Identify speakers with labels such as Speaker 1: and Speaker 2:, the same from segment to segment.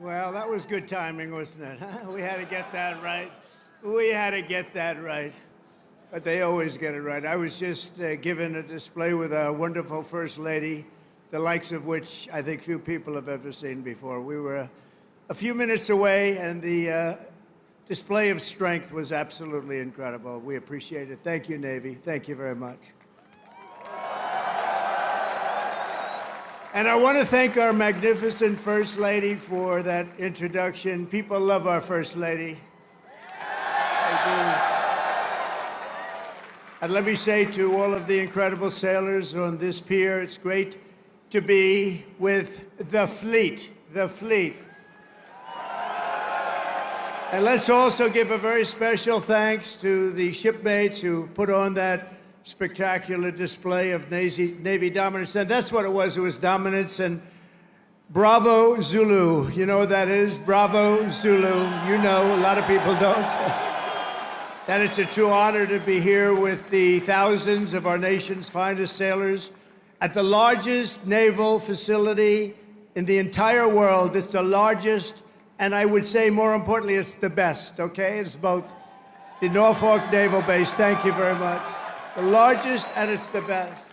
Speaker 1: Well, that was good timing, wasn't it? Huh? We had to get that right. We had to get that right. But they always get it right. I was just given a display with a wonderful First Lady, the likes of which I think few people have ever seen before. We were a few minutes away, and the display of strength was absolutely incredible. We appreciate it. Thank you, Navy. Thank you very much. And I want to thank our magnificent First Lady for that introduction. People love our First Lady. They do. And let me say to all of the incredible sailors on this pier, it's great to be with the fleet, the fleet. And let's also give a very special thanks to the shipmates who put on that spectacular display of Navy dominance. And that's what it was dominance. And bravo, Zulu. You know what that is? Bravo, Zulu. You know, a lot of people don't. That it's a true honor to be here with the thousands of our nation's finest sailors at the largest naval facility in the entire world. It's the largest, and I would say more importantly, it's the best, okay? It's both the Norfolk Naval Base. Thank you very much. The largest, and it's the best.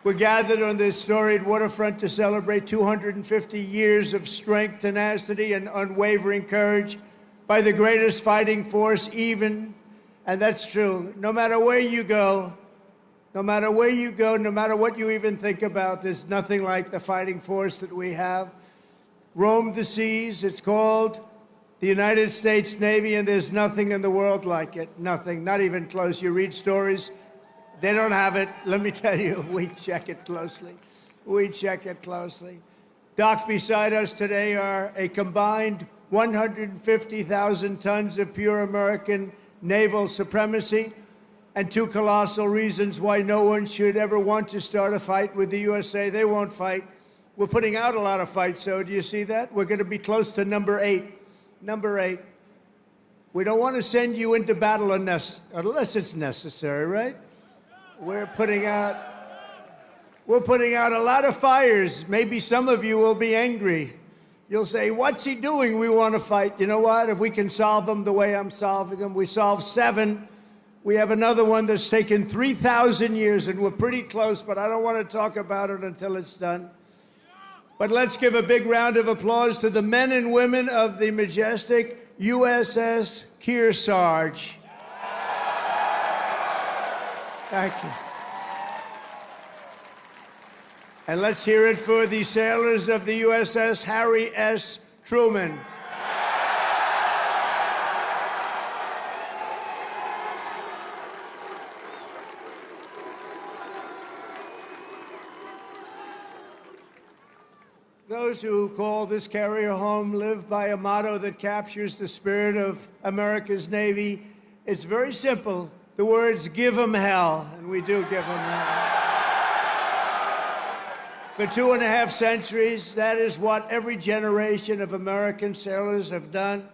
Speaker 1: We're gathered on this storied waterfront to celebrate 250 years of strength, tenacity, and unwavering courage by the greatest fighting force even, and that's true, no matter where you go, no matter where you go, no matter what you even think about, there's nothing like the fighting force that we have. Roam the seas, it's called the United States Navy, and there's nothing in the world like it, nothing, not even close. You read stories, they don't have it. Let me tell you, we check it closely. We check it closely. Docked beside us today are a combined 150,000 tons of pure American naval supremacy, and two colossal reasons why no one should ever want to start a fight with the USA. They won't fight. We're putting out a lot of fights, so do you see that? We're going to be close to number 8. Number 8. We don't want to send you into battle unless it's necessary, right? We're putting out a lot of fires. Maybe some of you will be angry. You'll say, what's he doing? We want to fight. You know what? If we can solve them the way I'm solving them, we solve 7. We have another one that's taken 3,000 years, and we're pretty close, but I don't want to talk about it until it's done. But let's give a big round of applause to the men and women of the majestic USS Kearsarge. Thank you. And let's hear it for the sailors of the USS Harry S. Truman. Those who call this carrier home live by a motto that captures the spirit of America's Navy. It's very simple. The words, give them hell, and we do give them hell. For 2.5 centuries, that is what every generation of American sailors have done.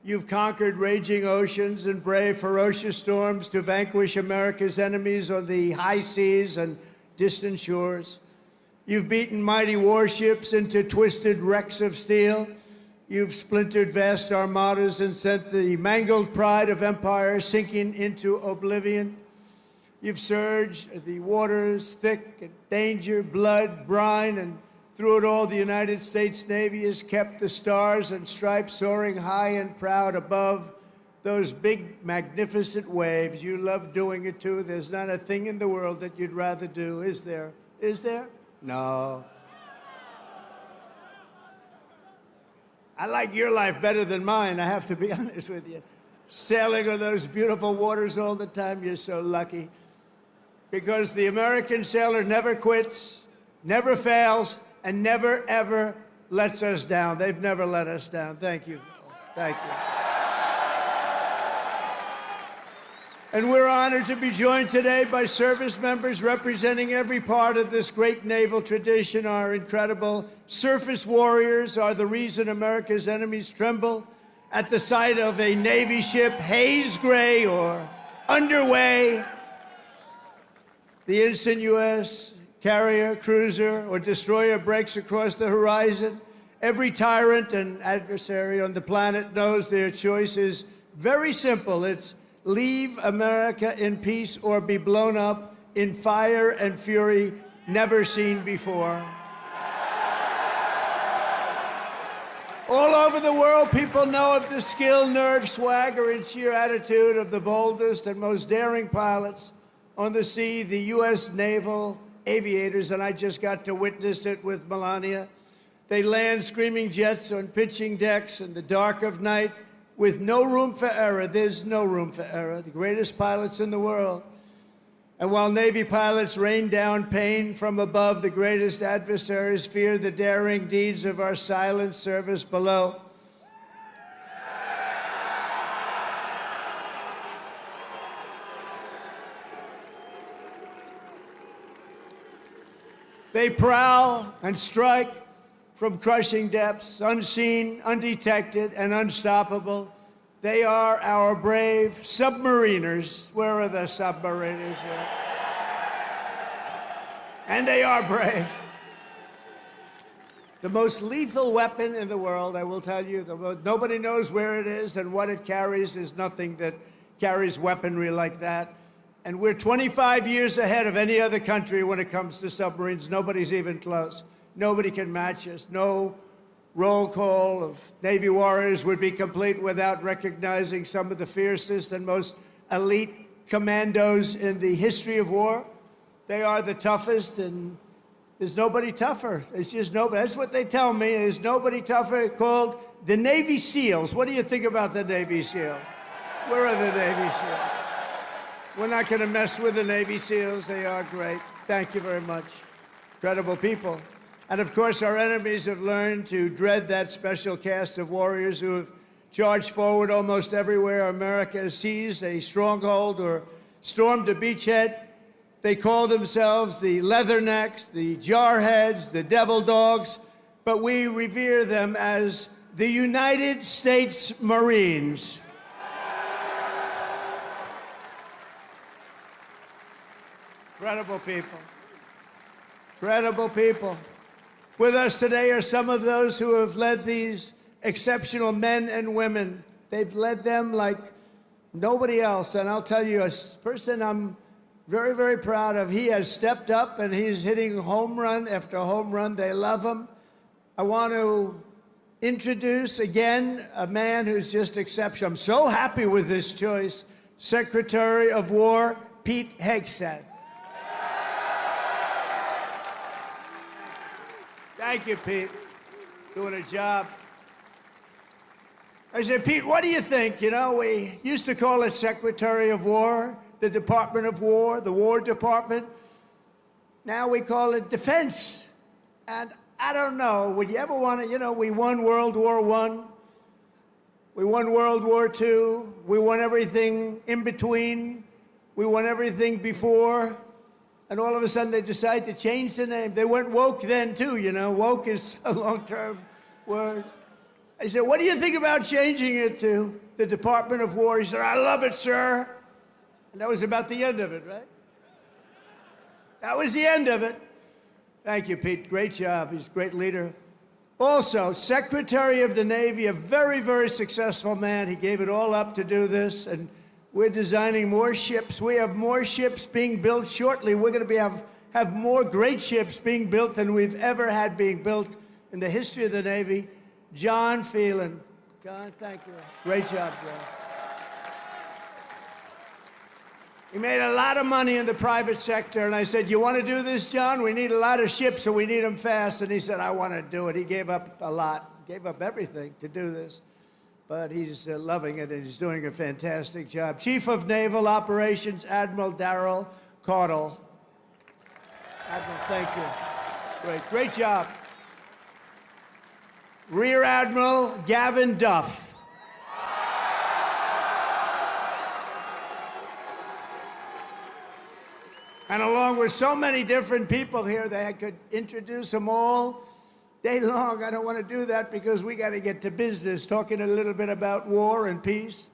Speaker 1: You've conquered raging oceans and braved ferocious storms to vanquish America's enemies on the high seas and distant shores. You've beaten mighty warships into twisted wrecks of steel. You've splintered vast armadas and sent the mangled pride of empire sinking into oblivion. You've surged the waters thick and danger, blood, brine, and through it all, the United States Navy has kept the stars and stripes soaring high and proud above those big, magnificent waves. You love doing it, too. There's not a thing in the world that you'd rather do, is there? Is there? No. I like your life better than mine, I have to be honest with you. Sailing on those beautiful waters all the time, you're so lucky. Because the American sailor never quits, never fails, and never, ever lets us down. They've never let us down. Thank you. Thank you. And we're honored to be joined today by service members representing every part of this great naval tradition. Our incredible surface warriors are the reason America's enemies tremble at the sight of a Navy ship haze gray or underway. The instant U.S. carrier, cruiser, or destroyer breaks across the horizon, Every tyrant and adversary on the planet knows their choice is very simple. It's leave America in peace or be blown up in fire and fury never seen before. All over the world, people know of the skill, nerve, swagger, and sheer attitude of the boldest and most daring pilots on the sea, the U.S. naval aviators, and I just got to witness it with Melania. They land screaming jets on pitching decks in the dark of night with no room for error. There's no room for error. The greatest pilots in the world. And while Navy pilots rain down pain from above, the greatest adversaries fear the daring deeds of our silent service below. They prowl and strike from crushing depths, unseen, undetected, and unstoppable. They are our brave submariners. Where are the submariners here? And they are brave. The most lethal weapon in the world, I will tell you, nobody knows where it is and what it carries. There's nothing that carries weaponry like that. And we're 25 years ahead of any other country when it comes to submarines. Nobody's even close. Nobody can match us. No roll call of Navy warriors would be complete without recognizing some of the fiercest and most elite commandos in the history of war. They are the toughest, and there's nobody tougher. There's just nobody. That's what they tell me. There's nobody tougher. Called the Navy SEALs. What do you think about the Navy SEALs? Where are the Navy SEALs? We're not going to mess with the Navy SEALs. They are great. Thank you very much. Incredible people. And of course, our enemies have learned to dread that special cast of warriors who have charged forward almost everywhere America has seized a stronghold or stormed a beachhead. They call themselves the Leathernecks, the Jarheads, the Devil Dogs, but we revere them as the United States Marines. Incredible people. Incredible people. With us today are some of those who have led these exceptional men and women. They've led them like nobody else. And I'll tell you, a person I'm very, very proud of, he has stepped up and he's hitting home run after home run. They love him. I want to introduce again a man who's just exceptional. I'm so happy with this choice. Secretary of War, Pete Hegseth. Thank you, Pete. Doing a job. I said, Pete, what do you think? You know, we used to call it Secretary of War, the Department of War, the War Department. Now we call it Defense. And I don't know, would you ever want to, you know, we won World War I. We won World War II. We won everything in between. We won everything before. And all of a sudden, they decide to change the name. They went woke then, too, you know. Woke is a long-term word. I said, what do you think about changing it to the Department of War? He said, I love it, sir. And that was about the end of it, right? That was the end of it. Thank you, Pete. Great job. He's a great leader. Also, Secretary of the Navy, a very, very successful man. He gave it all up to do this. And we're designing more ships. We have more ships being built shortly. We're going to have more great ships being built than we've ever had being built in the history of the Navy. John Phelan. John, thank you. Great job, John. He made a lot of money in the private sector, and I said, you want to do this, John? We need a lot of ships, and we need them fast. And he said, I want to do it. He gave up a lot, gave up everything to do this. But he's loving it, and he's doing a fantastic job. Chief of Naval Operations, Admiral Darrell Caudle. Admiral, thank you. Great job. Rear Admiral Gavin Duff. And along with so many different people here, they could introduce them all day long. I don't want to do that because we got to get to business, talking a little bit about war and peace.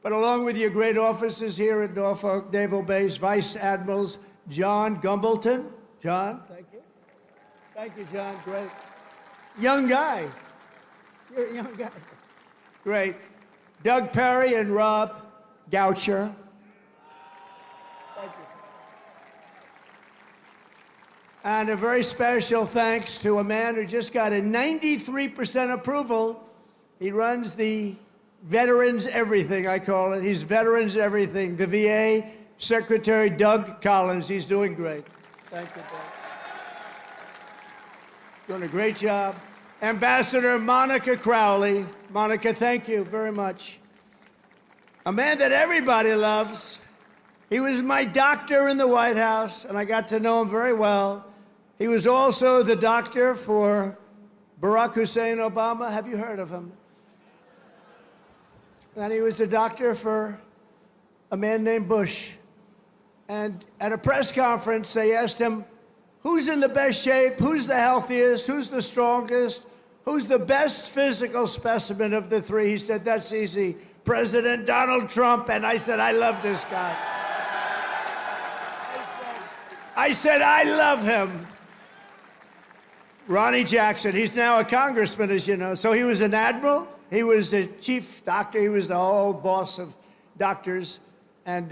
Speaker 1: But along with your great officers here at Norfolk Naval Base, Vice Admirals John Gumbleton. John, thank you. Thank you, John. Great. Young guy. You're a young guy. Great. Doug Perry and Rob Goucher. Thank you. And a very special thanks to a man who just got a 93% approval. He runs the Veterans Everything, I call it. He's Veterans Everything. The VA Secretary Doug Collins. He's doing great. Thank you, Doug. Doing a great job. Ambassador Monica Crowley. Monica, thank you very much. A man that everybody loves. He was my doctor in the White House, and I got to know him very well. He was also the doctor for Barack Hussein Obama. Have you heard of him? And he was the doctor for a man named Bush. And at a press conference, they asked him, who's in the best shape? Who's the healthiest? Who's the strongest? Who's the best physical specimen of the three? He said, that's easy. President Donald Trump. And I said, I love this guy. I said, I love him. Ronnie Jackson, he's now a congressman, as you know. So he was an admiral. He was the chief doctor. He was the whole boss of doctors. And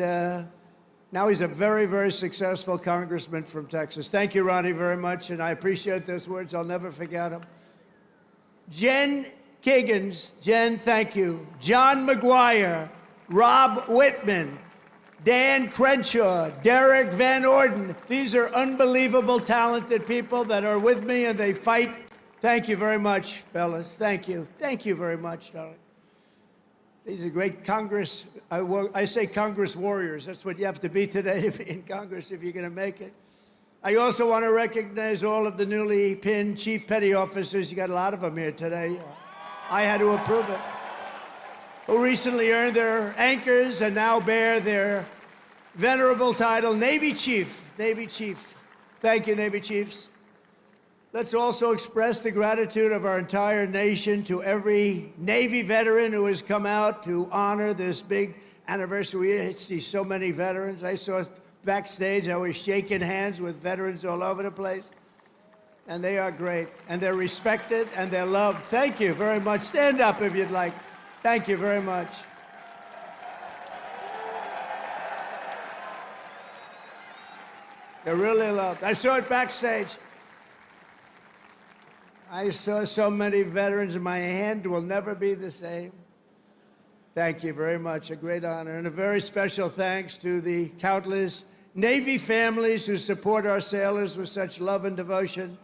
Speaker 1: now he's a very, very successful congressman from Texas. Thank you, Ronnie, very much. And I appreciate those words. I'll never forget them. Jen Kiggins. Jen, thank you. John McGuire. Rob Whitman. Dan Crenshaw, Derek Van Orden. These are unbelievable, talented people that are with me, and they fight. Thank you very much, fellas. Thank you. Thank you very much, darling. These are great Congress. I say Congress warriors. That's what you have to be today to be in Congress if you're going to make it. I also want to recognize all of the newly pinned chief petty officers. You got a lot of them here today. I had to approve it. Who recently earned their anchors and now bear their venerable title, Navy Chief. Navy Chief. Thank you, Navy Chiefs. Let's also express the gratitude of our entire nation to every Navy veteran who has come out to honor this big anniversary. We see so many veterans. I saw backstage, I was shaking hands with veterans all over the place. And they are great. And they're respected and they're loved. Thank you very much. Stand up if you'd like. Thank you very much. They're really loved. I saw it backstage. I saw so many veterans, and my hand will never be the same. Thank you very much. A great honor. And a very special thanks to the countless Navy families who support our sailors with such love and devotion.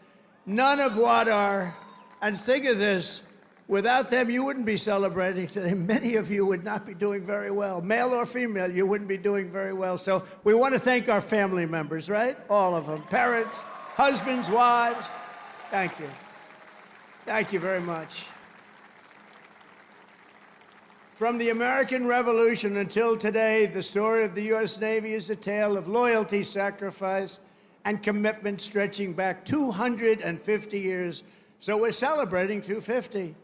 Speaker 1: None of what are, and think of this, without them, you wouldn't be celebrating today. Many of you would not be doing very well. Male or female, you wouldn't be doing very well. So we want to thank our family members, right? All of them. Parents, husbands, wives. Thank you. Thank you very much. From the American Revolution until today, the story of the U.S. Navy is a tale of loyalty, sacrifice, and commitment stretching back 250 years. So we're celebrating 250.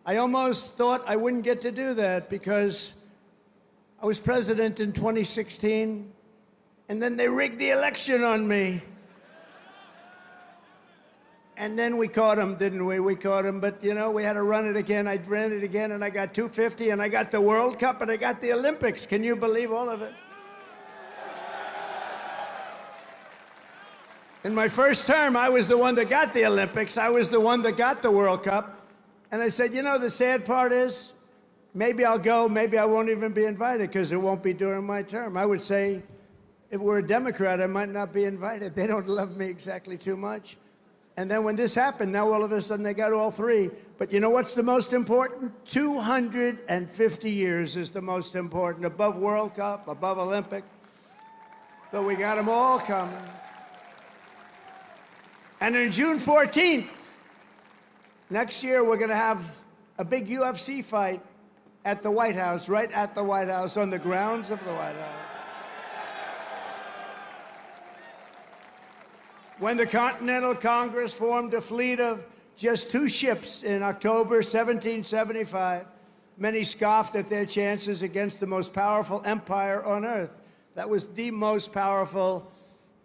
Speaker 1: I almost thought I wouldn't get to do that because I was president in 2016, and then they rigged the election on me. And then we caught him, didn't we? We caught him, but you know, we had to run it again. I ran it again, and I got 250, and I got the World Cup, and I got the Olympics. Can you believe all of it? In my first term, I was the one that got the Olympics. I was the one that got the World Cup. And I said, you know, the sad part is, maybe I'll go, maybe I won't even be invited because it won't be during my term. I would say, if we're a Democrat, I might not be invited. They don't love me exactly too much. And then when this happened, now all of a sudden they got all three. But you know what's the most important? 250 years is the most important, above World Cup, above Olympic. But we got them all coming. And on June 14th, next year, we're going to have a big UFC fight at the White House, right at the White House, on the grounds of the White House. When the Continental Congress formed a fleet of just 2 ships in October 1775, many scoffed at their chances against the most powerful empire on earth. That was the most powerful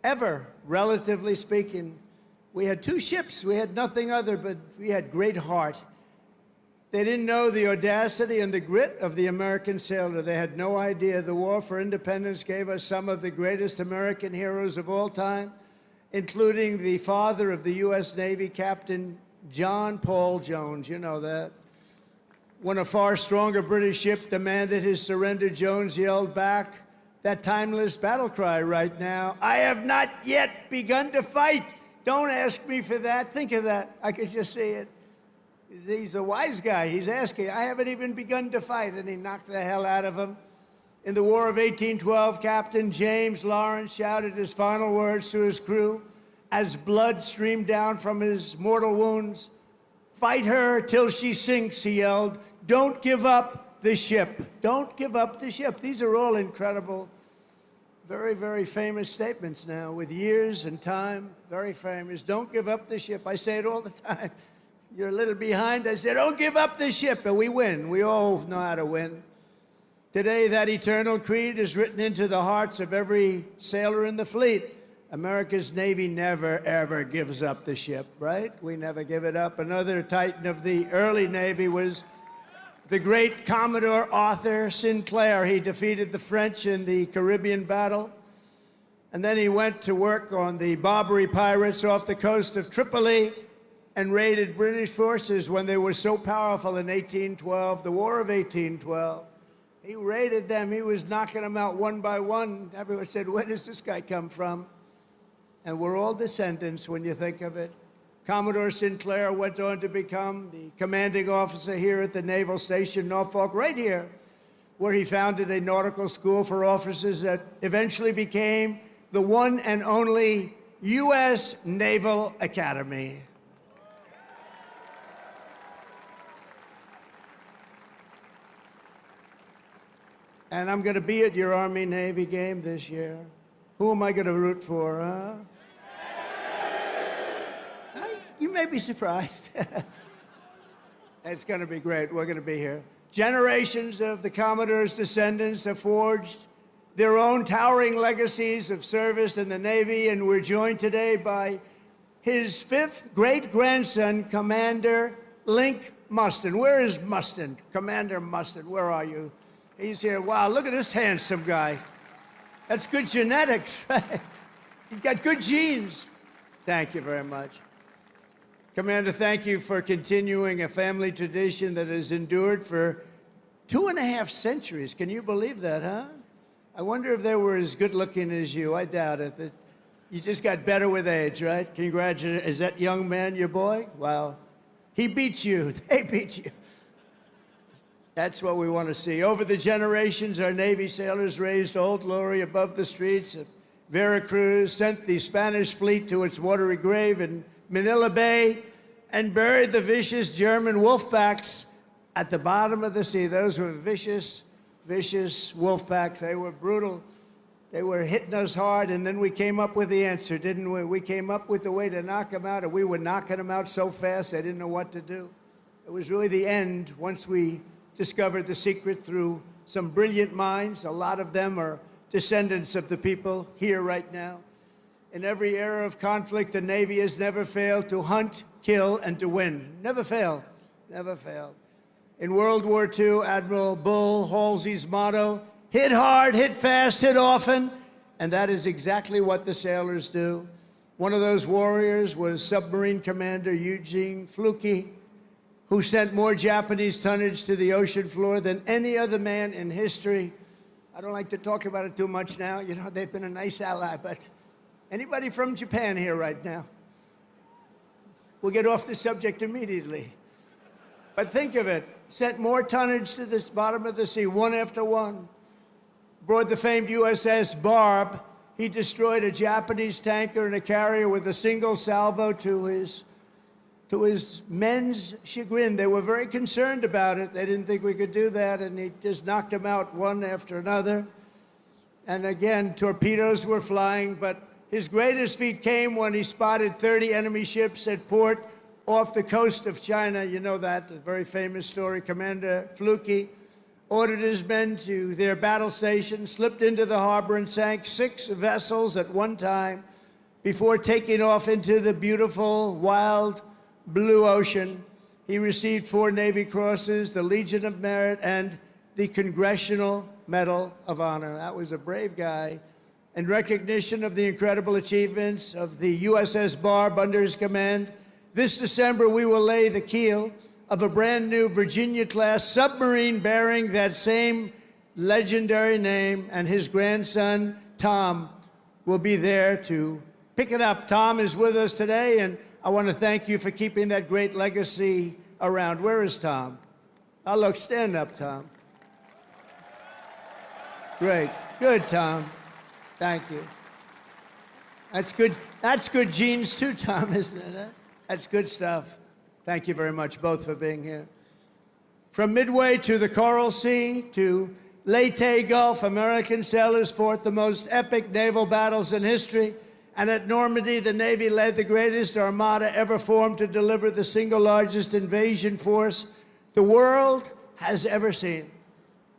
Speaker 1: ever, relatively speaking. We had 2 ships. We had nothing other, but we had great heart. They didn't know the audacity and the grit of the American sailor. They had no idea the war for independence gave us some of the greatest American heroes of all time, including the father of the U.S. Navy, Captain John Paul Jones. You know that. When a far stronger British ship demanded his surrender, Jones yelled back that timeless battle cry right now, "I have not yet begun to fight." Don't ask me for that. Think of that. I could just see it. He's a wise guy. He's asking, I haven't even begun to fight, and he knocked the hell out of him. In the War of 1812, Captain James Lawrence shouted his final words to his crew as blood streamed down from his mortal wounds. "Fight her till she sinks," he yelled. "Don't give up the ship. Don't give up the ship." These are all incredible, very, very famous statements now, with years and time, very famous. Don't give up the ship. I say it all the time. You're a little behind. I say, don't give up the ship, and we win. We all know how to win. Today, that eternal creed is written into the hearts of every sailor in the fleet. America's Navy never, ever gives up the ship, right? We never give it up. Another titan of the early Navy was the great Commodore Arthur Sinclair. He defeated the French in the Caribbean battle. And then he went to work on the Barbary pirates off the coast of Tripoli and raided British forces when they were so powerful in 1812, the War of 1812. He raided them. He was knocking them out one by one. Everyone said, where does this guy come from? And we're all descendants when you think of it. Commodore Sinclair went on to become the commanding officer here at the Naval Station Norfolk, right here, where he founded a nautical school for officers that eventually became the one and only U.S. Naval Academy. And I'm going to be at your Army-Navy game this year. Who am I going to root for, huh? You may be surprised. It's going to be great. We're going to be here. Generations of the Commodore's descendants have forged their own towering legacies of service in the Navy, and we're joined today by his 5th great-grandson, Commander Link Mustin. Where is Mustin? Commander Mustin, where are you? He's here. Wow, look at this handsome guy. That's good genetics, right? He's got good genes. Thank you very much. Commander, thank you for continuing a family tradition that has endured for 2.5 centuries. Can you believe that, huh? I wonder if they were as good looking as you. I doubt it. You just got better with age, right? Congratulations. Is that young man your boy? Wow. He beat you. They beat you. That's what we want to see. Over the generations, our Navy sailors raised Old Glory above the streets of Veracruz, sent the Spanish fleet to its watery grave in Manila Bay, and buried the vicious German wolfpacks at the bottom of the sea. Those were vicious, vicious wolfpacks. They were brutal. They were hitting us hard, and then we came up with the answer, didn't we? We came up with the way to knock them out, and we were knocking them out so fast they didn't know what to do. It was really the end once we discovered the secret through some brilliant minds. A lot of them are descendants of the people here right now. In every era of conflict, the Navy has never failed to hunt, kill, and to win. Never failed. Never failed. In World War II, Admiral Bull Halsey's motto, hit hard, hit fast, hit often, and that is exactly what the sailors do. One of those warriors was Submarine Commander Eugene Fluke, who sent more Japanese tonnage to the ocean floor than any other man in history. I don't like to talk about it too much now. You know, they've been a nice ally, but anybody from Japan here right now? We'll get off the subject immediately. But think of it, sent more tonnage to this bottom of the sea, one after one. Aboard the famed USS Barb, he destroyed a Japanese tanker and a carrier with a single salvo to his men's chagrin. They were very concerned about it. They didn't think we could do that, and he just knocked them out one after another. And again, torpedoes were flying, but his greatest feat came when he spotted 30 enemy ships at port off the coast of China. You know that, a very famous story. Commander Fluke ordered his men to their battle station, slipped into the harbor, and sank 6 vessels at one time, before taking off into the beautiful, wild blue ocean. He received 4 Navy Crosses, the Legion of Merit, and the Congressional Medal of Honor. That was a brave guy. In recognition of the incredible achievements of the USS Barb under his command, this December we will lay the keel of a brand new Virginia-class submarine bearing that same legendary name, and his grandson, Tom, will be there to pick it up. Tom is with us today, and I want to thank you for keeping that great legacy around. Where is Tom? Oh, look, stand up, Tom. Great. Good, Tom. Thank you. That's good. That's good genes too, Tom, isn't it? That's good stuff. Thank you very much, both, for being here. From Midway to the Coral Sea to Leyte Gulf, American sailors fought the most epic naval battles in history. And at Normandy, the Navy led the greatest armada ever formed to deliver the single largest invasion force the world has ever seen.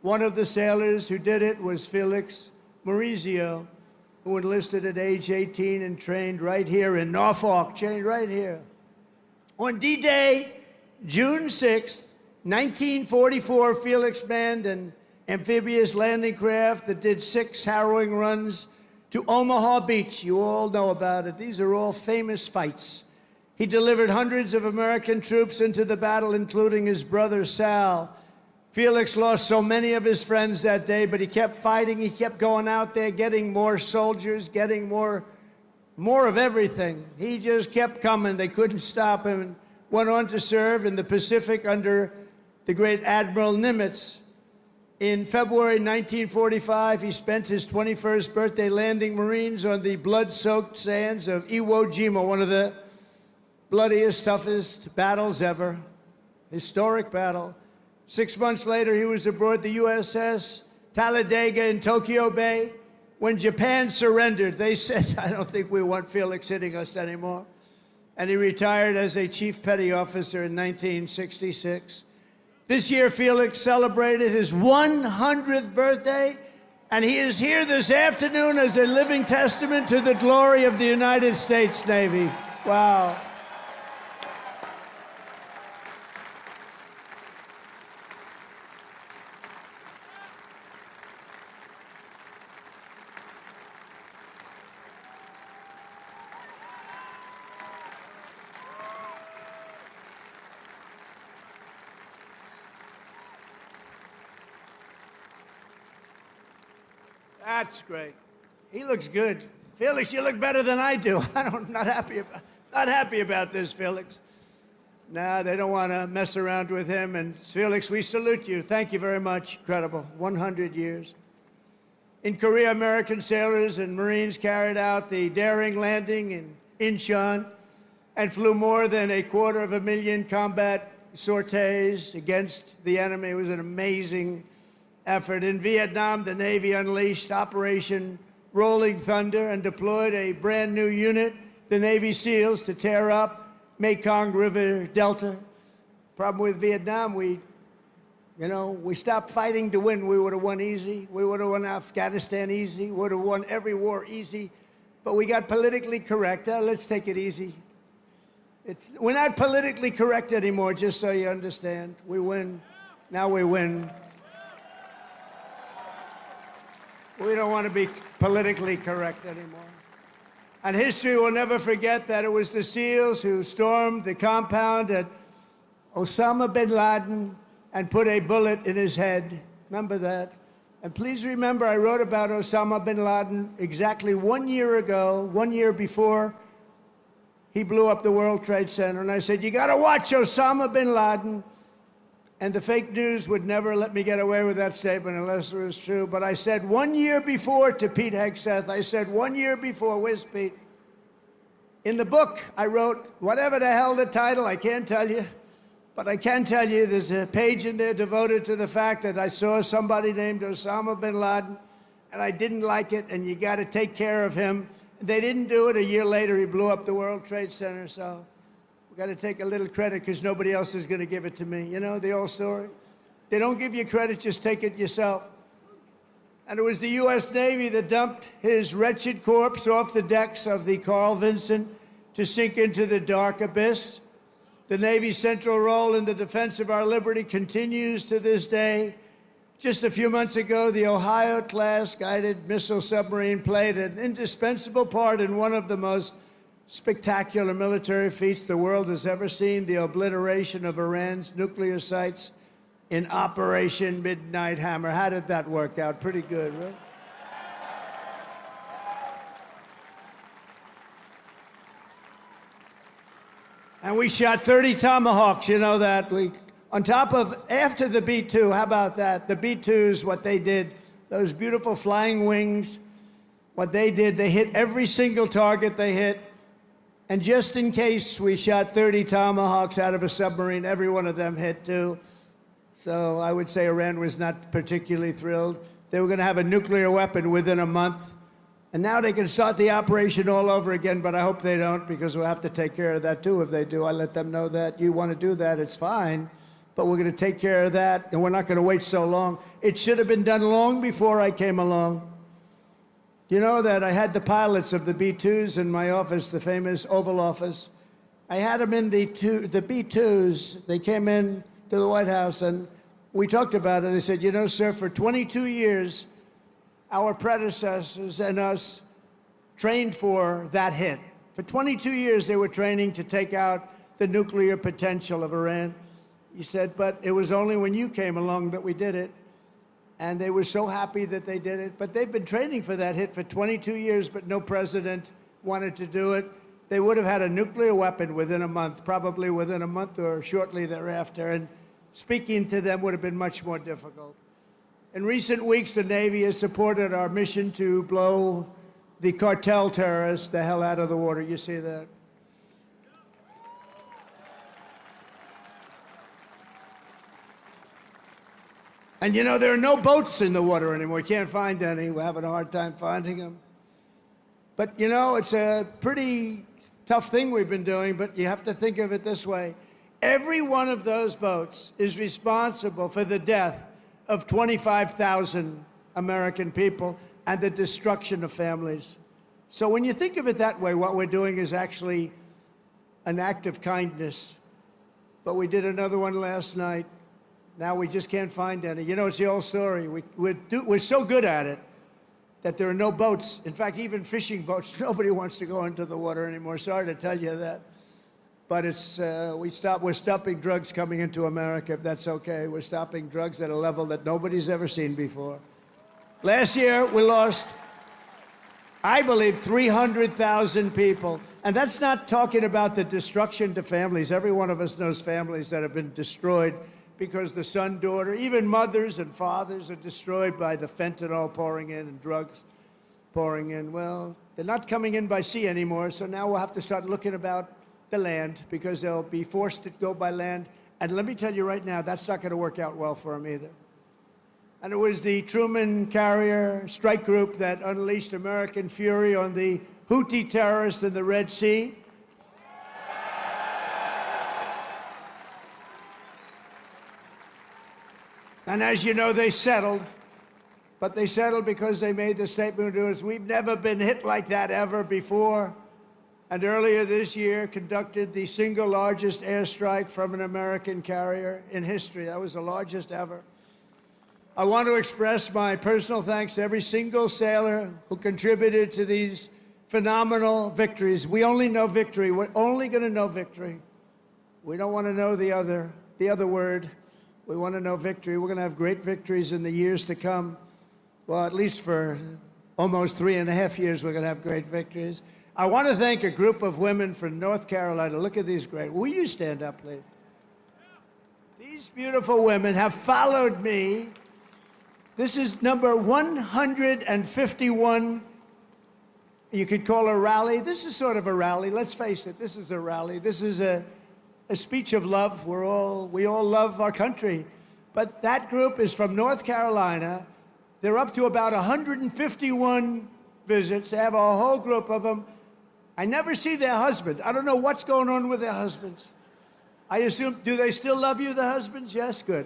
Speaker 1: One of the sailors who did it was Felix Maurizio, who enlisted at age 18 and trained right here in Norfolk, trained right here. On D-Day, June 6, 1944, Felix manned an amphibious landing craft that did 6 harrowing runs to Omaha Beach. You all know about it. These are all famous fights. He delivered hundreds of American troops into the battle, including his brother Sal. Felix lost so many of his friends that day, but he kept fighting. He kept going out there, getting more soldiers, getting more of everything. He just kept coming. They couldn't stop him, and went on to serve in the Pacific under the great Admiral Nimitz. In February 1945, he spent his 21st birthday landing Marines on the blood-soaked sands of Iwo Jima, one of the bloodiest, toughest battles ever. Historic battle. 6 months later, he was aboard the USS Talladega in Tokyo Bay. When Japan surrendered, they said, I don't think we want Felix hitting us anymore. And he retired as a Chief Petty Officer in 1966. This year, Felix celebrated his 100th birthday, and he is here this afternoon as a living testament to the glory of the United States Navy. Wow. That's great. He looks good. Felix, you look better than I do. I'm not happy about this, Felix. No, they don't want to mess around with him. And Felix, we salute you. Thank you very much. Incredible. 100 years. In Korea, American sailors and Marines carried out the daring landing in Incheon and flew more than 250,000 combat sorties against the enemy. It was an amazing effort. In Vietnam, the Navy unleashed Operation Rolling Thunder and deployed a brand new unit, the Navy SEALs, to tear up Mekong River Delta. Problem with Vietnam, we stopped fighting to win. We would have won easy. We would have won Afghanistan easy. Would have won every war easy. But we got politically correct. Let's take it easy. We're not politically correct anymore, just so you understand. We win. Now we win. We don't want to be politically correct anymore. And history will never forget that it was the SEALs who stormed the compound at Osama bin Laden and put a bullet in his head. Remember that? And please remember, I wrote about Osama bin Laden exactly 1 year ago, 1 year before he blew up the World Trade Center. And I said, you got to watch Osama bin Laden. And the fake news would never let me get away with that statement unless it was true. But I said 1 year before to Pete Hegseth, I said 1 year before, where's Pete? In the book, I wrote, whatever the hell the title, I can't tell you. But I can tell you there's a page in there devoted to the fact that I saw somebody named Osama bin Laden, and I didn't like it, and you got to take care of him. They didn't do it. A year later, he blew up the World Trade Center, so got to take a little credit because nobody else is going to give it to me. You know the old story? They don't give you credit, just take it yourself. And it was the U.S. Navy that dumped his wretched corpse off the decks of the Carl Vinson to sink into the dark abyss. The Navy's central role in the defense of our liberty continues to this day. Just a few months ago, the Ohio-class guided missile submarine played an indispensable part in one of the most spectacular military feats the world has ever seen, the obliteration of Iran's nuclear sites in Operation Midnight Hammer. How did that work out? Pretty good, right? And we shot 30 Tomahawks, you know that. On top of, after the B-2, how about that? The B-2s, what they did, those beautiful flying wings, what they did, they hit every single target they hit. And just in case we shot 30 Tomahawks out of a submarine, every one of them hit too. So I would say Iran was not particularly thrilled. They were going to have a nuclear weapon within a month. And now they can start the operation all over again, but I hope they don't, because we'll have to take care of that too if they do. I let them know that you want to do that, it's fine, but we're going to take care of that, and we're not going to wait so long. It should have been done long before I came along. You know that I had the pilots of the B-2s in my office, the famous Oval Office. I had them in the B-2s. They came in to the White House, and we talked about it. They said, you know, sir, for 22 years, our predecessors and us trained for that hit. For 22 years, they were training to take out the nuclear potential of Iran. He said, but it was only when you came along that we did it. And they were so happy that they did it. But they've been training for that hit for 22 years, but no president wanted to do it. They would have had a nuclear weapon within a month, probably within a month or shortly thereafter. And speaking to them would have been much more difficult. In recent weeks, the Navy has supported our mission to blow the cartel terrorists the hell out of the water. You see that? And you know, there are no boats in the water anymore. You can't find any. We're having a hard time finding them. But you know, it's a pretty tough thing we've been doing, but you have to think of it this way. Every one of those boats is responsible for the death of 25,000 American people and the destruction of families. So when you think of it that way, what we're doing is actually an act of kindness. But we did another one last night. Now we just can't find any. You know, it's the old story. We're so good at it that there are no boats. In fact, even fishing boats, nobody wants to go into the water anymore. Sorry to tell you that. But it's, we're stopping drugs coming into America, if that's okay. We're stopping drugs at a level that nobody's ever seen before. Last year, we lost, I believe, 300,000 people. And that's not talking about the destruction to families. Every one of us knows families that have been destroyed because the son, daughter, even mothers and fathers are destroyed by the fentanyl pouring in and drugs pouring in. Well, they're not coming in by sea anymore, so now we'll have to start looking about the land, because they'll be forced to go by land. And let me tell you right now, that's not going to work out well for them either. And it was the Truman carrier strike group that unleashed American fury on the Houthi terrorists in the Red Sea. And as you know, they settled. But they settled because they made the statement to us, we've never been hit like that ever before. And earlier this year, conducted the single largest airstrike from an American carrier in history. That was the largest ever. I want to express my personal thanks to every single sailor who contributed to these phenomenal victories. We only know victory. We're only going to know victory. We don't want to know the other word. We want to know victory. We're going to have great victories in the years to come. Well, at least for almost 3.5 years, we're going to have great victories. I want to thank a group of women from North Carolina. Look at these great. Will you stand up, please? These beautiful women have followed me. This is number 151. You could call a rally. This is sort of a rally. Let's face it, this is a rally. This is a speech of love. We all love our country. But that group is from North Carolina. They're up to about 151 visits. They have a whole group of them. I never see their husbands. I don't know what's going on with their husbands. I assume, do they still love you, the husbands? Yes, good.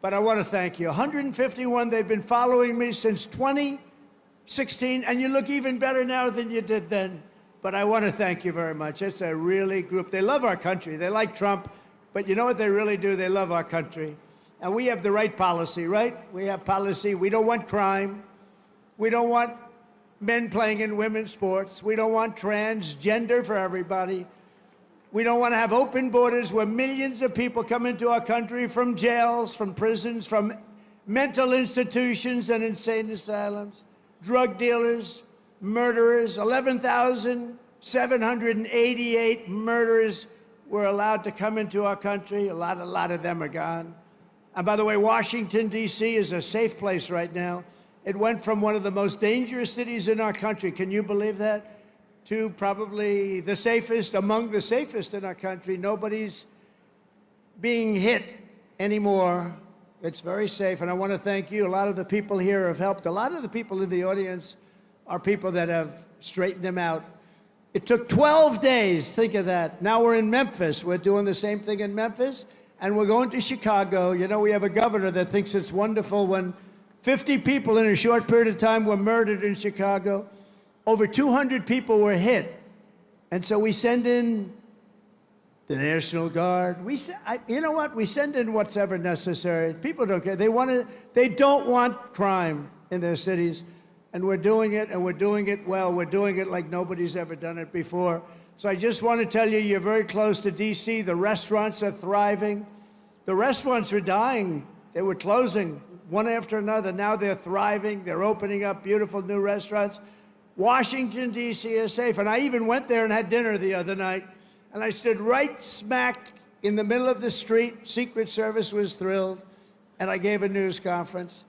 Speaker 1: but I want to thank you. 151, they've been following me since 2016, and you look even better now than you did then. But I want to thank you very much. It's a really group. They love our country. They like Trump, but you know what they really do? They love our country. And we have the right policy, right? We have policy. We don't want crime. We don't want men playing in women's sports. We don't want transgender for everybody. We don't want to have open borders where millions of people come into our country from jails, from prisons, from mental institutions and insane asylums, drug dealers, murderers. 11,788 murderers were allowed to come into our country. A lot of them are gone. And by the way, Washington, D.C. is a safe place right now. It went from one of the most dangerous cities in our country, can you believe that, to probably the safest, among the safest in our country. Nobody's being hit anymore. It's very safe, and I want to thank you. A lot of the people here have helped. A lot of the people in the audience are people that have straightened them out. It took 12 days, think of that. Now we're in Memphis. We're doing the same thing in Memphis, and we're going to Chicago. You know, we have a governor that thinks it's wonderful when 50 people in a short period of time were murdered in Chicago. Over 200 people were hit. And so we send in the National Guard. You know what? We send in what's ever necessary. People don't care. They don't want crime in their cities. And we're doing it, and we're doing it well. We're doing it like nobody's ever done it before. So I just want to tell you, you're very close to D.C. The restaurants are thriving. The restaurants were dying. They were closing one after another. Now they're thriving. They're opening up beautiful new restaurants. Washington, D.C. is safe. And I even went there and had dinner the other night. And I stood right smack in the middle of the street. Secret Service was thrilled. And I gave a news conference.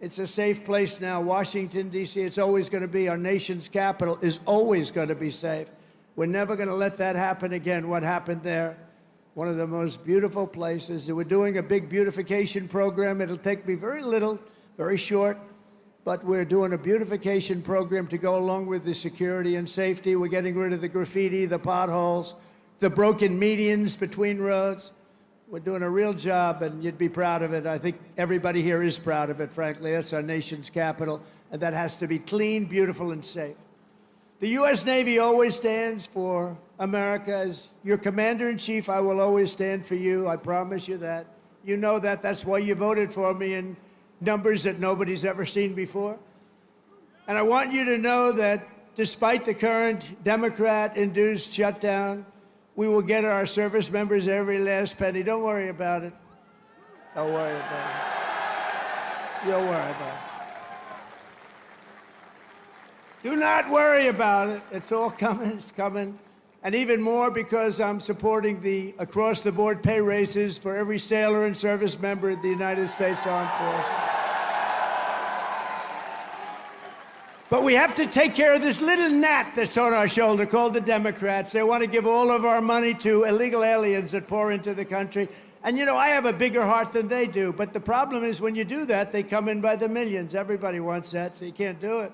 Speaker 1: It's a safe place now. Washington, D.C., it's always going to be. Our nation's capital is always going to be safe. We're never going to let that happen again, what happened there. One of the most beautiful places. We're doing a big beautification program. It'll take me very little, very short, but we're doing a beautification program to go along with the security and safety. We're getting rid of the graffiti, the potholes, the broken medians between roads. We're doing a real job, and you'd be proud of it. I think everybody here is proud of it, frankly. That's our nation's capital, and that has to be clean, beautiful, and safe. The U.S. Navy always stands for America. As your commander-in-chief, I will always stand for you. I promise you that. You know that. That's why you voted for me in numbers that nobody's ever seen before. And I want you to know that despite the current Democrat-induced shutdown, we will get our service members every last penny. Don't worry about it. Don't worry about it. You'll worry about it. Do not worry about it. It's all coming. It's coming. And even more because I'm supporting the across-the-board pay raises for every sailor and service member of the United States Armed Forces. But we have to take care of this little gnat that's on our shoulder called the Democrats. They want to give all of our money to illegal aliens that pour into the country. And, you know, I have a bigger heart than they do. But the problem is when you do that, they come in by the millions. Everybody wants that, so you can't do it.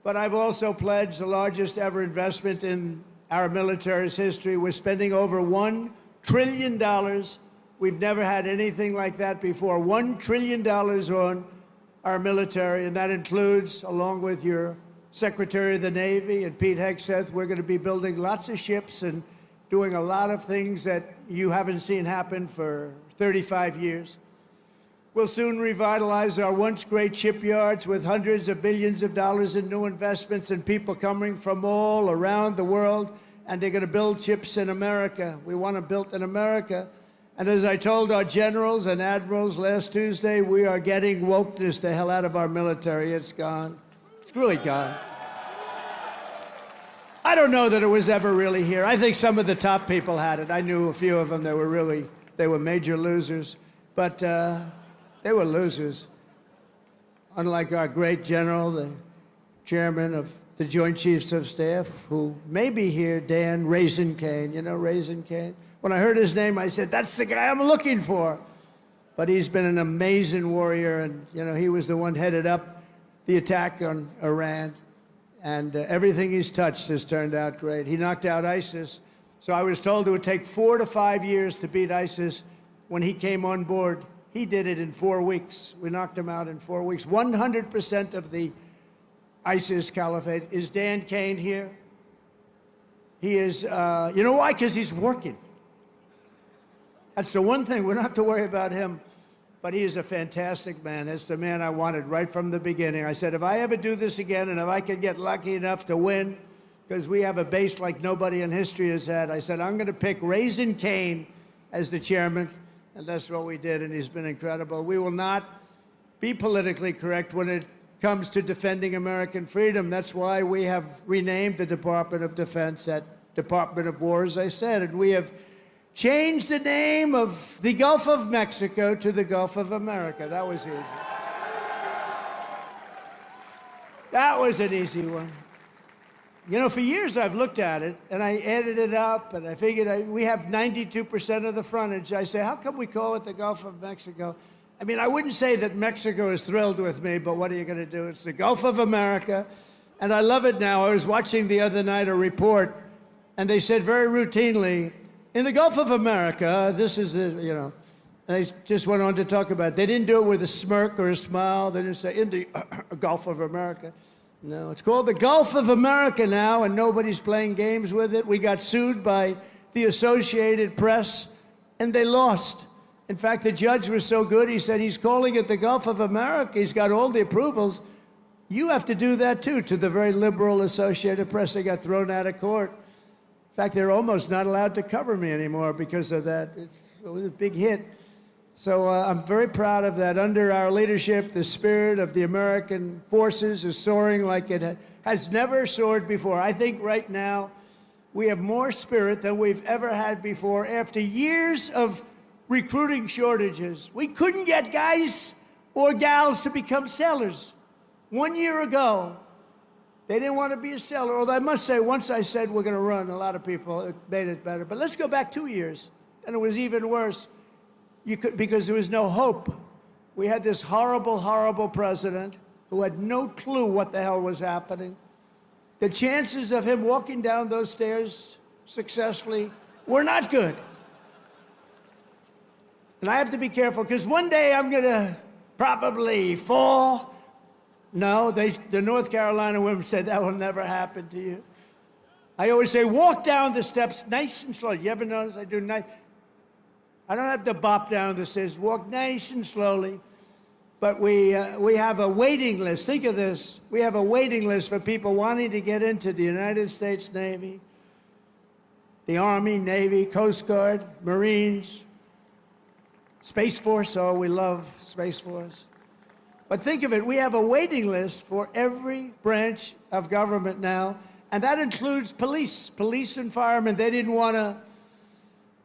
Speaker 1: But I've also pledged the largest ever investment in our military's history. We're spending over $1 trillion. We've never had anything like that before. $1 trillion on our military, and that includes, along with your Secretary of the Navy and Pete Hegseth, we're going to be building lots of ships and doing a lot of things that you haven't seen happen for 35 years. We'll soon revitalize our once great shipyards with hundreds of billions of dollars in new investments and people coming from all around the world, and they're going to build ships in America. We want them built in America. And as I told our generals and admirals last Tuesday, we are getting wokeness the hell out of our military. It's gone. It's really gone. I don't know that it was ever really here. I think some of the top people had it. I knew a few of them that were they were major losers. But they were losers. Unlike our great general, the chairman of the Joint Chiefs of Staff, who may be here, Dan Raisin Cane. You know Raisin Cane? When I heard his name, I said, that's the guy I'm looking for. But he's been an amazing warrior, and you know he was the one headed up the attack on Iran. And everything he's touched has turned out great. He knocked out ISIS. So I was told it would take 4 to 5 years to beat ISIS. When he came on board, He did it in 4 weeks. We knocked him out in 4 weeks. 100% of the ISIS caliphate. Is Dan Kane here? He is, you know why? Because he's working. That's the one thing. We don't have to worry about him. But he is a fantastic man. That's the man I wanted right from the beginning. I said, if I ever do this again and if I could get lucky enough to win, because we have a base like nobody in history has had, I said, I'm going to pick Raising Cane as the chairman. And that's what we did, and he's been incredible. We will not be politically correct when it comes to defending American freedom. That's why we have renamed the Department of Defense at Department of War, as I said, and we have changed the name of the Gulf of Mexico to the Gulf of America. That was easy. That was an easy one. You know, for years I've looked at it, and I added it up, and I figured we have 92% of the frontage. I say, how come we call it the Gulf of Mexico? I mean, I wouldn't say that Mexico is thrilled with me, but what are you going to do? It's the Gulf of America, and I love it now. I was watching the other night a report, and they said very routinely, in the Gulf of America, this is the, you know, they just went on to talk about it. They didn't do it with a smirk or a smile. They didn't say, in the Gulf of America. No, it's called the Gulf of America now, and nobody's playing games with it. We got sued by the Associated Press, and they lost. In fact, the judge was so good, he said, he's calling it the Gulf of America. He's got all the approvals. You have to do that, too, to the very liberal Associated Press. They got thrown out of court. In fact, they're almost not allowed to cover me anymore because of that. It was a big hit. So I'm very proud of that. Under our leadership, the spirit of the American forces is soaring like it has never soared before. I think right now we have more spirit than we've ever had before. After years of recruiting shortages, we couldn't get guys or gals to become sailors. 1 year ago, they didn't want to be a sailor. Although I must say, once I said we're going to run, a lot of people, it made it better. But let's go back 2 years, and it was even worse. Because there was no hope. We had this horrible, horrible president who had no clue what the hell was happening. The chances of him walking down those stairs successfully were not good. And I have to be careful, because one day I'm going to probably fall. No, the North Carolina women said that will never happen to you. I always say, walk down the steps nice and slow. You ever notice I do nice? I don't have to bop down the stairs. Walk nice and slowly. But we have a waiting list. Think of this. We have a waiting list for people wanting to get into the United States Navy, the Army, Navy, Coast Guard, Marines, Space Force. Oh, we love Space Force. But think of it. We have a waiting list for every branch of government now. And that includes police and firemen. They didn't want to.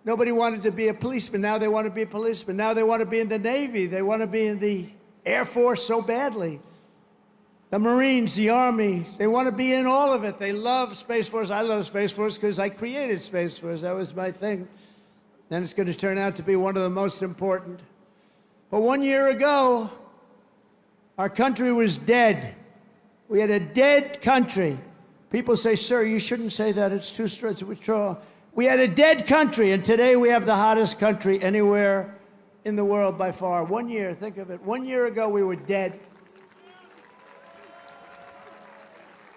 Speaker 1: Nobody wanted to be a policeman. Now they want to be a policeman. Now they want to be in the Navy. They want to be in the Air Force so badly. The Marines, the Army, they want to be in all of it. They love Space Force. I love Space Force because I created Space Force. That was my thing. And it's going to turn out to be one of the most important. But 1 year ago, our country was dead. We had a dead country. People say, sir, you shouldn't say that. It's too straight. We had a dead country, and today we have the hottest country anywhere in the world by far. 1 year, think of it. 1 year ago, we were dead.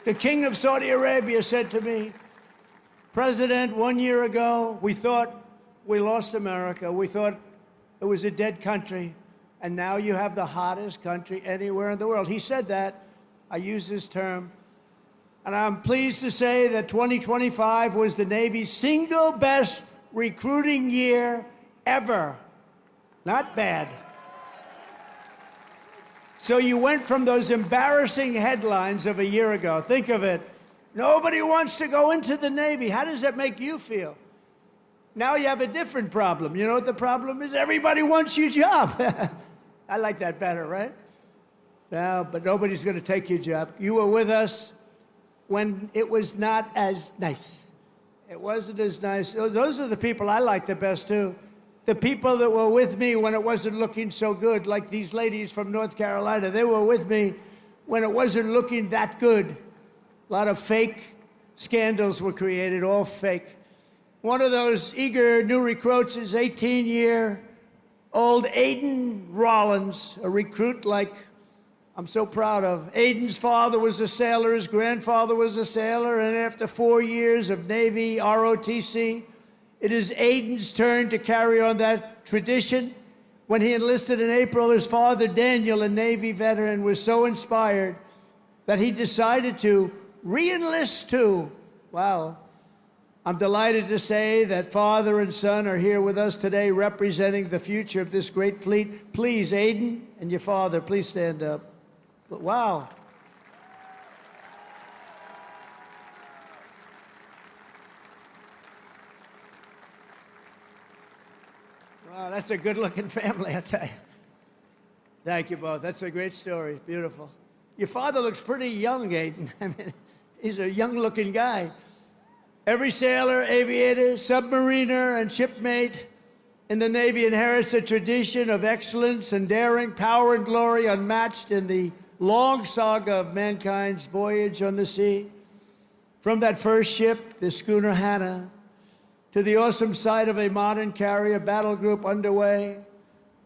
Speaker 1: The king of Saudi Arabia said to me, President, 1 year ago, we thought we lost America. We thought it was a dead country, and now you have the hottest country anywhere in the world. He said that. I use this term. And I'm pleased to say that 2025 was the Navy's single best recruiting year ever. Not bad. So you went from those embarrassing headlines of a year ago. Think of it. Nobody wants to go into the Navy. How does that make you feel? Now you have a different problem. You know what the problem is? Everybody wants your job. I like that better, right? No, but nobody's going to take your job. You were with us when it was not as nice. It wasn't as nice. Those are the people I like the best, too. The people that were with me when it wasn't looking so good, like these ladies from North Carolina. They were with me when it wasn't looking that good. A lot of fake scandals were created, all fake. One of those eager new recruits is 18-year Old Aiden Rollins, a recruit like I'm so proud of. Aiden's father was a sailor, his grandfather was a sailor, and after 4 years of Navy ROTC, it is Aiden's turn to carry on that tradition. When he enlisted in April, his father, Daniel, a Navy veteran, was so inspired that he decided to re-enlist too. Wow. I'm delighted to say that father and son are here with us today representing the future of this great fleet. Please, Aiden and your father, please stand up. But wow. Wow, that's a good-looking family, I tell you. Thank you both. That's a great story. Beautiful. Your father looks pretty young, Aiden. I mean, he's a young-looking guy. Every sailor, aviator, submariner, and shipmate in the Navy inherits a tradition of excellence and daring, power and glory unmatched in the long saga of mankind's voyage on the sea. From that first ship, the schooner Hannah, to the awesome sight of a modern carrier battle group underway,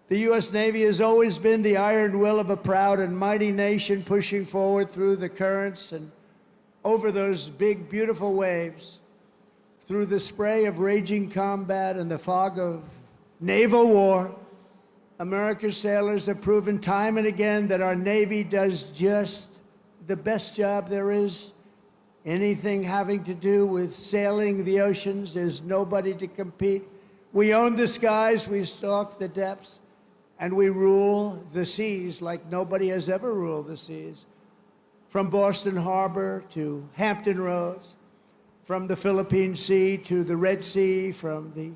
Speaker 1: the U.S. Navy has always been the iron will of a proud and mighty nation pushing forward through the currents and over those big, beautiful waves, through the spray of raging combat and the fog of naval war. America's sailors have proven time and again that our Navy does just the best job there is. Anything having to do with sailing the oceans, there's nobody to compete. We own the skies, we stalk the depths, and we rule the seas like nobody has ever ruled the seas. From Boston Harbor to Hampton Roads, from the Philippine Sea to the Red Sea, from the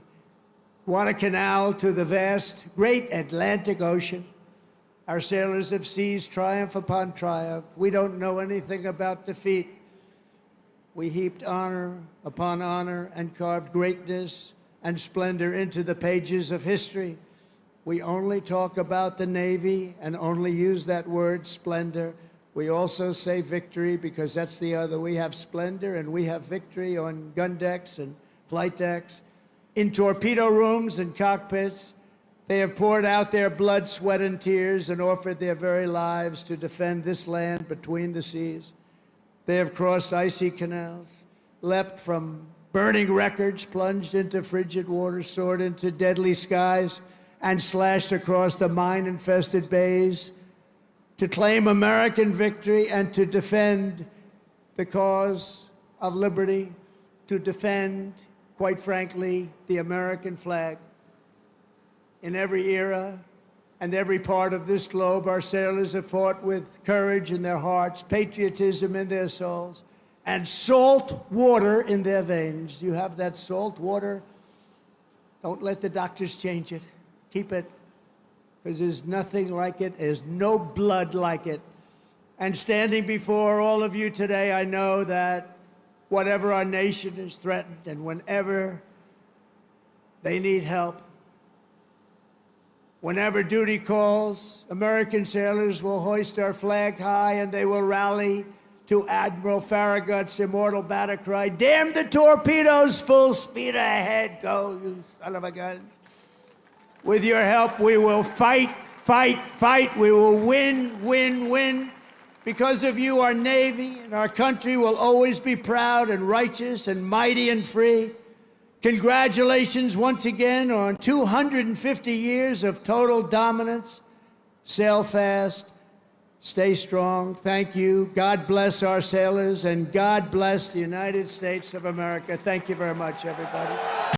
Speaker 1: Guadalcanal to the vast, great Atlantic Ocean. Our sailors have seized triumph upon triumph. We don't know anything about defeat. We heaped honor upon honor and carved greatness and splendor into the pages of history. We only talk about the Navy and only use that word, splendor. We also say victory because that's the other. We have splendor and we have victory on gun decks and flight decks. In torpedo rooms and cockpits, they have poured out their blood, sweat, and tears and offered their very lives to defend this land between the seas. They have crossed icy canals, leapt from burning wreckage, plunged into frigid waters, soared into deadly skies, and slashed across the mine-infested bays to claim American victory and to defend the cause of liberty, to defend, quite frankly, the American flag. In every era and every part of this globe, our sailors have fought with courage in their hearts, patriotism in their souls, and salt water in their veins. You have that salt water? Don't let the doctors change it. Keep it, because there's nothing like it. There's no blood like it. And standing before all of you today, I know that whatever our nation is threatened and whenever they need help, whenever duty calls, American sailors will hoist our flag high and they will rally to Admiral Farragut's immortal battle cry, "Damn the torpedoes, full speed ahead, go, you son of a gun." With your help, we will fight, fight, fight. We will win, win, win. Because of you, our Navy and our country will always be proud and righteous and mighty and free. Congratulations once again on 250 years of total dominance. Sail fast, stay strong. Thank you. God bless our sailors, and God bless the United States of America. Thank you very much, everybody.